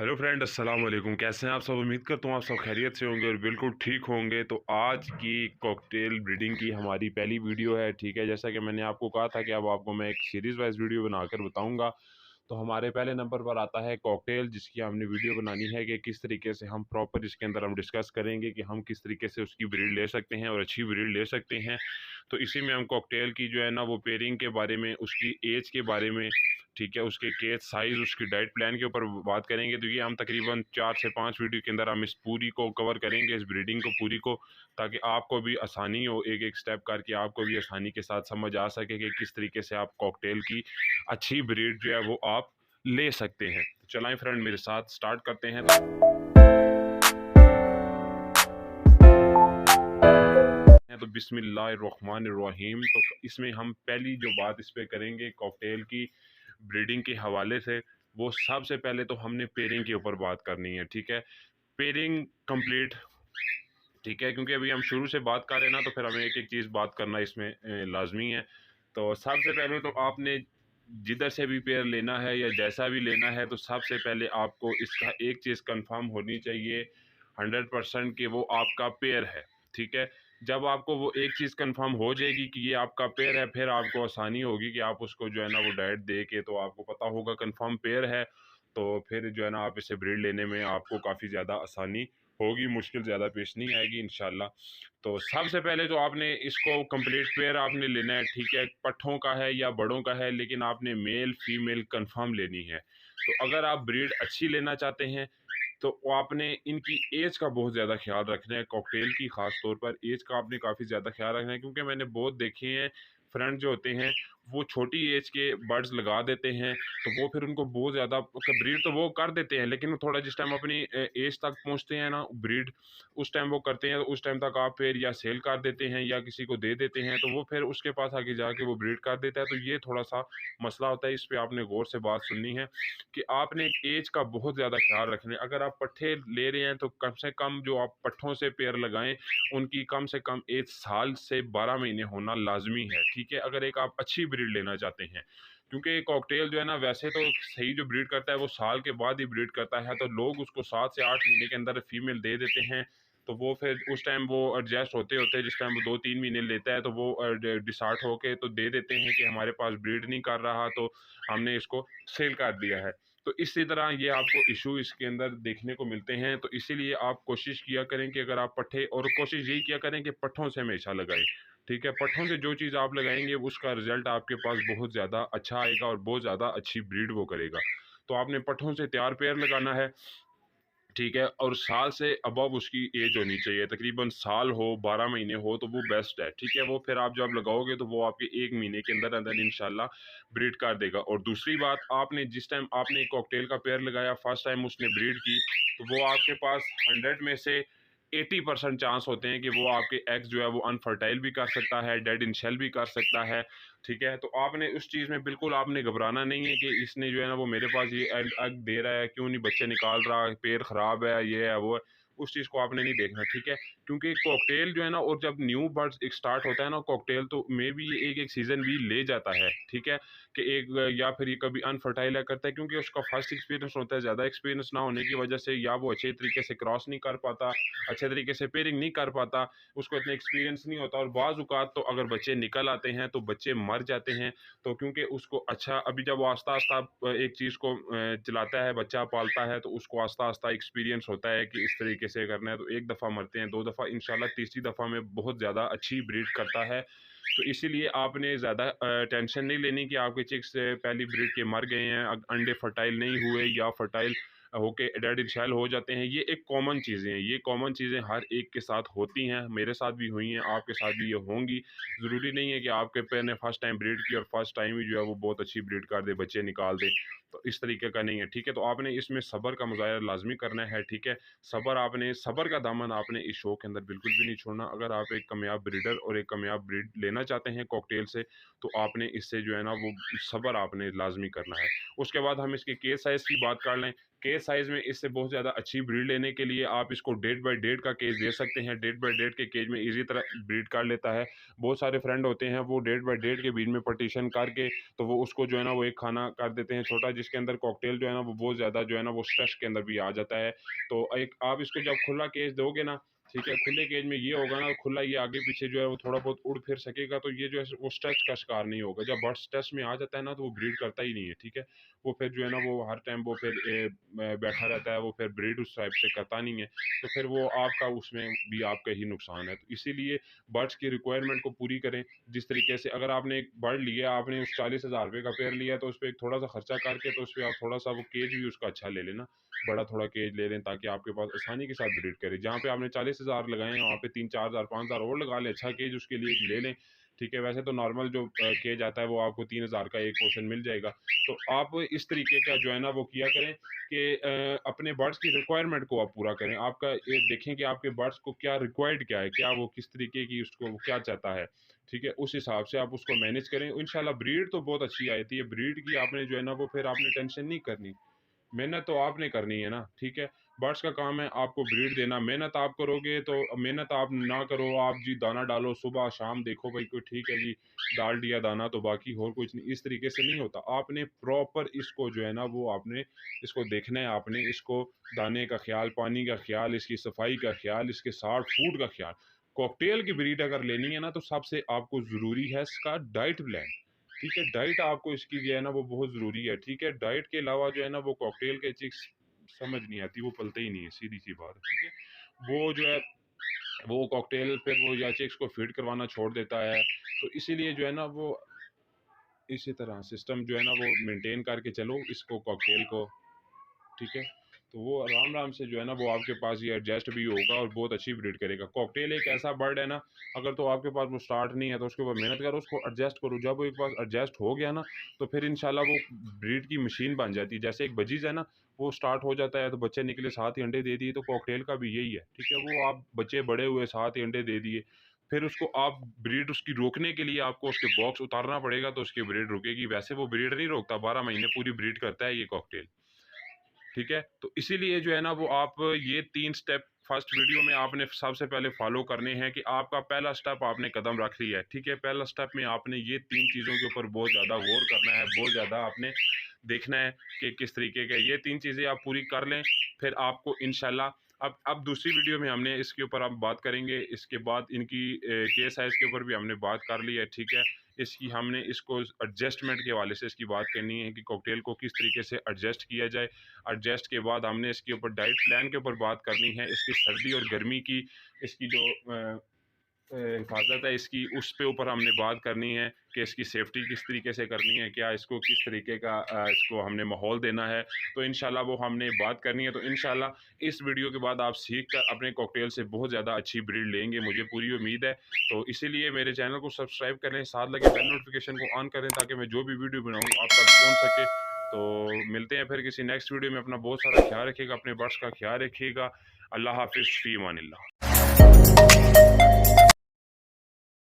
Hello friend, अस्सलाम वालेकुम। कैसे हैं आप सब? उम्मीद करता हूँ आप सब खैरियत से होंगे और बिल्कुल ठीक होंगे। तो आज की कॉकटेल ब्रीडिंग की हमारी पहली वीडियो है। ठीक है, जैसा कि मैंने आपको कहा था कि अब आपको मैं एक सीरीज़ वाइज वीडियो बनाकर बताऊंगा। तो हमारे पहले नंबर पर आता है कॉकटेल, जिसकी हमने वीडियो बनानी है कि किस तरीके से हम प्रॉपर इसके अंदर हम डिस्कस करेंगे कि हम किस तरीके से उसकी ब्रीड ले सकते हैं और अच्छी ब्रीड ले सकते हैं। तो इसी में हम कॉकटेल की जो है ना वो पेयरिंग के बारे में, उसकी एज के बारे में, ठीक है, उसके केज साइज़, उसकी डाइट प्लान के ऊपर बात करेंगे। तो ये हम तकरीबन 4 से 5 वीडियो के अंदर हम इस पूरी को कवर करेंगे, इस ब्रीडिंग को पूरी को, ताकि आपको भी आसानी हो, एक एक स्टेप करके आपको भी आसानी के साथ समझ आ सके कि किस तरीके से आप कॉकटेल की अच्छी ब्रीड जो है वो आप ले सकते हैं। तो चलाएं फ्रेंड, मेरे साथ स्टार्ट करते हैं। तो बिस्मिल्लाहिर्रहमानिर्रहीम। तो इसमें हम पहली जो बात इस पे करेंगे कॉकटेल की ब्रीडिंग के हवाले से, वो सबसे पहले तो हमने पेयरिंग के ऊपर बात करनी है। ठीक है, पेयरिंग कंप्लीट, ठीक है, क्योंकि अभी हम शुरू से बात कर रहे हैं ना, तो फिर हमें एक एक चीज़ बात करना इसमें लाजमी है। तो सबसे पहले तो आपने जिधर से भी पेयर लेना है या जैसा भी लेना है, तो सबसे पहले आपको इसका एक चीज़ कंफर्म होनी चाहिए 100% कि वो आपका पेयर है। ठीक है, जब आपको वो एक चीज़ कंफर्म हो जाएगी कि ये आपका पेयर है, फिर आपको आसानी होगी कि आप उसको जो है ना वो डाइट दे के, तो आपको पता होगा कंफर्म पेयर है। तो फिर जो है ना आप इसे ब्रीड लेने में आपको काफ़ी ज़्यादा आसानी होगी, मुश्किल ज़्यादा पेश नहीं आएगी इंशाल्लाह। तो सबसे पहले तो आपने इसको कंप्लीट पेयर आपने लेना है। ठीक है, पट्ठों का है या बड़ों का है, लेकिन आपने मेल फीमेल कंफर्म लेनी है। तो अगर आप ब्रीड अच्छी लेना चाहते हैं, तो आपने इनकी एज का बहुत ज़्यादा ख्याल रखना है। कॉकटेल की ख़ास तौर पर एज का आपने काफ़ी ज़्यादा ख्याल रखना है, क्योंकि मैंने बहुत देखे हैं फ्रेंड जो होते हैं, वो छोटी एज के बर्ड्स लगा देते हैं। तो वो फिर उनको बहुत ज़्यादा ब्रीड तो वो कर देते हैं, लेकिन वो थोड़ा जिस टाइम अपनी एज तक पहुंचते हैं ना ब्रीड, उस टाइम वो करते हैं, तो उस टाइम तक आप फिर या सेल कर देते हैं या किसी को दे देते हैं, तो वो फिर उसके पास आगे जाके वो ब्रीड कर देता है। तो ये थोड़ा सा मसला होता है, इस पर आपने गौर से बात सुननी है कि आपने एक एज का बहुत ज़्यादा ख्याल रखना है। अगर आप पट्ठे ले रहे हैं, तो कम से कम जो आप पट्ठों से पेयर लगाएं, उनकी कम से कम एज साल से 12 महीने होना लाजमी है। ठीक है, अगर एक आप अच्छी ब्रीड लेना चाहते हैं, क्योंकि कॉकटेल जो है ना वैसे तो सही जो ब्रीड करता है वो साल के बाद ही ब्रीड करता है, तो लोग उसको 7 से 8 महीने के अंदर फीमेल दे देते हैं। तो वो फिर उस टाइम वो एडजस्ट होते होते जिस टाइम वो 2-3 महीने लेता है, तो वो डिसार्ट होके तो दे देते हैं कि हमारे पास ब्रीड नहीं कर रहा, तो हमने इसको सेल कर दिया है। तो इसी तरह ये आपको इशू इसके अंदर देखने को मिलते हैं। तो इसीलिए आप कोशिश किया करें कि अगर आप पट्ठे, और कोशिश यही किया करें कि पट्ठों से हमेशा लगाएं। ठीक है, पट्ठों से जो चीज़ आप लगाएंगे उसका रिजल्ट आपके पास बहुत ज़्यादा अच्छा आएगा और बहुत ज़्यादा अच्छी ब्रीड वो करेगा। तो आपने पट्ठों से तैयार पेयर लगाना है। ठीक है, और साल से अबव उसकी एज होनी चाहिए, तकरीबन साल हो 12 महीने हो तो वो बेस्ट है। ठीक है, वो फिर आप जब लगाओगे तो वो आपके 1 महीने के अंदर अंदर इंशाल्लाह ब्रीड कर देगा। और दूसरी बात, आपने जिस टाइम आपने कॉकटेल का पेयर लगाया, फर्स्ट टाइम उसने ब्रीड की, तो वो आपके पास 100 में से 80% चांस होते हैं कि वो आपके एग्स जो है वो अनफर्टाइल भी कर सकता है, डेड इन शेल भी कर सकता है। ठीक है, तो आपने उस चीज़ में बिल्कुल आपने घबराना नहीं है कि इसने जो है ना वो मेरे पास ये एग एग दे रहा है, क्यों नहीं बच्चे निकाल रहा, पेड़ खराब है, ये है वो है। उस चीज़ को आपने नहीं देखना। ठीक है, क्योंकि कॉकटेल जो है ना, और जब न्यू बर्ड्स एक स्टार्ट होता है ना कॉकटेल, तो मे बी ये एक एक सीजन भी ले जाता है। ठीक है, कि एक या फिर ये कभी अनफर्टाइल करता है, क्योंकि उसका फर्स्ट एक्सपीरियंस होता है। ज़्यादा एक्सपीरियंस ना होने की वजह से या वो अच्छे तरीके से क्रॉस नहीं कर पाता, अच्छे तरीके से पेयरिंग नहीं कर पाता, उसको इतना एक्सपीरियंस नहीं होता, और बाज़ औक़ात तो अगर बच्चे निकल आते हैं तो बच्चे मर जाते हैं। तो क्योंकि उसको अच्छा, अभी जब वो आस्ता-आस्ता एक चीज़ को चलाता है, बच्चा पालता है, तो उसको आस्ता-आस्ता एक्सपीरियंस होता है कि इस तरीके से करना है। तो 1 दफ़ा मरते हैं, 2 दफ़ा, इंशाल्लाह तीसरी दफ़ा में बहुत ज़्यादा अच्छी ब्रीड करता है। तो इसीलिए आपने ज़्यादा टेंशन नहीं लेनी कि आपके चिक्स पहली ब्रीड के मर गए हैं, अंडे फर्टाइल नहीं हुए या फर्टाइल होके डेड इन शेल हो जाते हैं। ये एक कॉमन चीज़ें हैं, ये कॉमन चीज़ें हर एक के साथ होती हैं, मेरे साथ भी हुई हैं, आपके साथ भी ये होंगी। ज़रूरी नहीं है कि आपके पेयर ने फर्स्ट टाइम ब्रीड की और फर्स्ट टाइम ही जो है वो बहुत अच्छी ब्रीड कर दे, बच्चे निकाल दे। तो इस तरीके का नहीं है। ठीक है, तो आपने इसमें सब्र का मुज़ाहिरा लाजमी करना है। ठीक है, सब्र का दामन आपने इस शो के अंदर बिल्कुल भी नहीं छोड़ना। अगर आप एक कामयाब ब्रीडर और एक कामयाब ब्रीड लेना चाहते हैं कॉकटेल से, तो आपने इससे जो है ना वो सब्र आपने लाजमी करना है। उसके बाद हम इसके केस साइज़ की बात कर लें। केज साइज़ में इससे बहुत ज़्यादा अच्छी ब्रीड लेने के लिए आप इसको डेट बाय डेट का केज दे सकते हैं। डेट बाय डेट के केज में ईज़ी तरह ब्रीड कर लेता है। बहुत सारे फ्रेंड होते हैं वो डेट बाय डेट के बीच में पार्टीशन करके तो वो उसको जो है ना वो एक खाना कर देते हैं छोटा, जिसके अंदर कॉकटेल जो है ना वो बहुत ज़्यादा जो है ना वो स्ट्रेस के अंदर भी आ जाता है। तो एक आप इसको जब खुला केज दोगे ना, ठीक है, खुले केज में ये होगा ना, खुला ये आगे पीछे जो है वो थोड़ा बहुत उड़ फिर सकेगा, तो ये जो है वो स्ट्रेस का शिकार नहीं होगा। जब बर्ड स्ट्रेस में आ जाता है ना तो वो ब्रीड करता ही नहीं है, ठीक है। वो फिर जो है ना वो हर टाइम वो फिर बैठा रहता है, वो फिर ब्रीड उस टाइप से करता नहीं है, तो फिर वो आपका उसमें भी आपका ही नुकसान है। तो इसीलिए बर्ड्स की रिक्वायरमेंट को पूरी करें। जिस तरीके से अगर आपने एक बर्ड लिया, आपने उस 40,000 रुपये का पेयर लिया, तो उस पर एक थोड़ा सा खर्चा करके तो उस पर आप थोड़ा सा वो केज भी उसका अच्छा ले लेना, बड़ा थोड़ा केज ले लें, ताकि आपके पास आसानी के साथ ब्रीड करे। जहाँ पे आपने 40,000 लगाए हैं वहाँ पे 3-4,000 5,000 और लगा लें, अच्छा केज उसके लिए ले लें, ठीक है। वैसे तो नॉर्मल जो केज आता है वो आपको 3,000 का एक पोर्शन मिल जाएगा। तो आप इस तरीके का जो है ना वो किया करें कि अपने बर्ड्स की रिक्वायरमेंट को आप पूरा करें। आपका ये देखें कि आपके बर्ड्स को क्या रिक्वायर्ड क्या है, क्या वो किस तरीके की उसको वो क्या चाहता है, ठीक है। उस हिसाब से आप उसको मैनेज करें। इंशाल्लाह ब्रीड तो बहुत अच्छी आई थी। ये ब्रीड की आपने जो है ना वो फिर आपने टेंशन नहीं करनी, मेहनत तो आपने करनी है ना, ठीक है। बर्ड्स का काम है आपको ब्रीड देना। मेहनत आप करोगे तो मेहनत आप ना करो, आप जी दाना डालो सुबह शाम, देखो भाई कोई ठीक है जी डाल दिया दाना तो बाकी और कुछ नहीं, इस तरीके से नहीं होता। आपने प्रॉपर इसको जो है ना वो आपने इसको देखना है, आपने इसको दाने का ख्याल, पानी का ख्याल, इसकी सफाई का ख्याल, इसके साथ फूड का ख्याल। कॉकटेल की ब्रीड अगर लेनी है ना तो सबसे आपको ज़रूरी है इसका डाइट प्लान, ठीक है। डाइट आपको इसकी जो है ना वो बहुत ज़रूरी है, ठीक है। डाइट के अलावा जो है ना वो कॉकटेल के चिक्स समझ नहीं आती, वो पलते ही नहीं है, सीधी सी बात है, ठीक है। वो जो है वो कॉकटेल फिर वो या चिक्स को फीड करवाना छोड़ देता है। तो इसीलिए जो है ना वो इसी तरह सिस्टम जो है ना वो मेंटेन करके चलो इसको कॉकटेल को, ठीक है। तो वो आराम आराम से जो है ना वो आपके पास ये एडजस्ट भी होगा और बहुत अच्छी ब्रीड करेगा। कॉकटेल एक ऐसा बर्ड है ना, अगर तो आपके पास वो स्टार्ट नहीं है तो उसके ऊपर मेहनत करो, उसको एडजस्ट करो। जब वो एक बार एडजस्ट हो गया ना तो फिर इंशाल्लाह वो ब्रीड की मशीन बन जाती है। जैसे एक बजीज है ना, वो स्टार्ट हो जाता है तो बच्चे निकले 7 ही अंडे दे दिए, तो कॉकटेल का भी यही है, ठीक है। वो आप बच्चे बड़े हुए 7 ही अंडे दे दिए, फिर उसको आप ब्रीड उसकी रोकने के लिए आपको उसके बॉक्स उतारना पड़ेगा तो उसकी ब्रीड रुकेगी। वैसे वो ब्रीड नहीं रोकता, 12 महीने पूरी ब्रीड करता है ये कॉकटेल, ठीक है। तो इसीलिए जो है ना वो आप ये 3 स्टेप फर्स्ट वीडियो में आपने सबसे पहले फॉलो करने हैं कि आपका पहला स्टेप आपने कदम रख लिया है, ठीक है। पहला स्टेप में आपने ये 3 चीज़ों के ऊपर बहुत ज़्यादा गौर करना है, बहुत ज़्यादा आपने देखना है कि किस तरीके का ये 3 चीज़ें आप पूरी कर लें, फिर आपको इंशाल्लाह अब दूसरी वीडियो में हमने इसके ऊपर आप बात करेंगे। इसके बाद इनकी केस साइज़ के ऊपर भी हमने बात कर ली है, ठीक है। इसकी हमने इसको एडजस्टमेंट के हवाले से इसकी बात करनी है कि कॉकटेल को किस तरीके से एडजस्ट किया जाए। एडजस्ट के बाद हमने इसके ऊपर डाइट प्लान के ऊपर बात करनी है। इसकी सर्दी और गर्मी की इसकी जो हिफाजत है इसकी, उस पे ऊपर हमने बात करनी है कि इसकी सेफ्टी किस तरीके से करनी है, क्या इसको किस तरीके का इसको हमने माहौल देना है। तो इंशाल्लाह वो हमने बात करनी है। तो इंशाल्लाह इस वीडियो के बाद आप सीख कर अपने कॉकटेल से बहुत ज़्यादा अच्छी ब्रीड लेंगे, मुझे पूरी उम्मीद है। तो इसीलिए मेरे चैनल को सब्सक्राइब करें, साथ लगे बेल नोटिफिकेशन को ऑन करें ताकि मैं जो भी वीडियो बनाऊँ आप तक पहुँच सके। तो मिलते हैं फिर किसी नेक्स्ट वीडियो में। अपना बहुत सारा ख्याल रखिएगा, अपने बर्ड्स का ख्याल रखिएगा। अल्लाह हाफिज़, फ़ी अमानिल्लाह।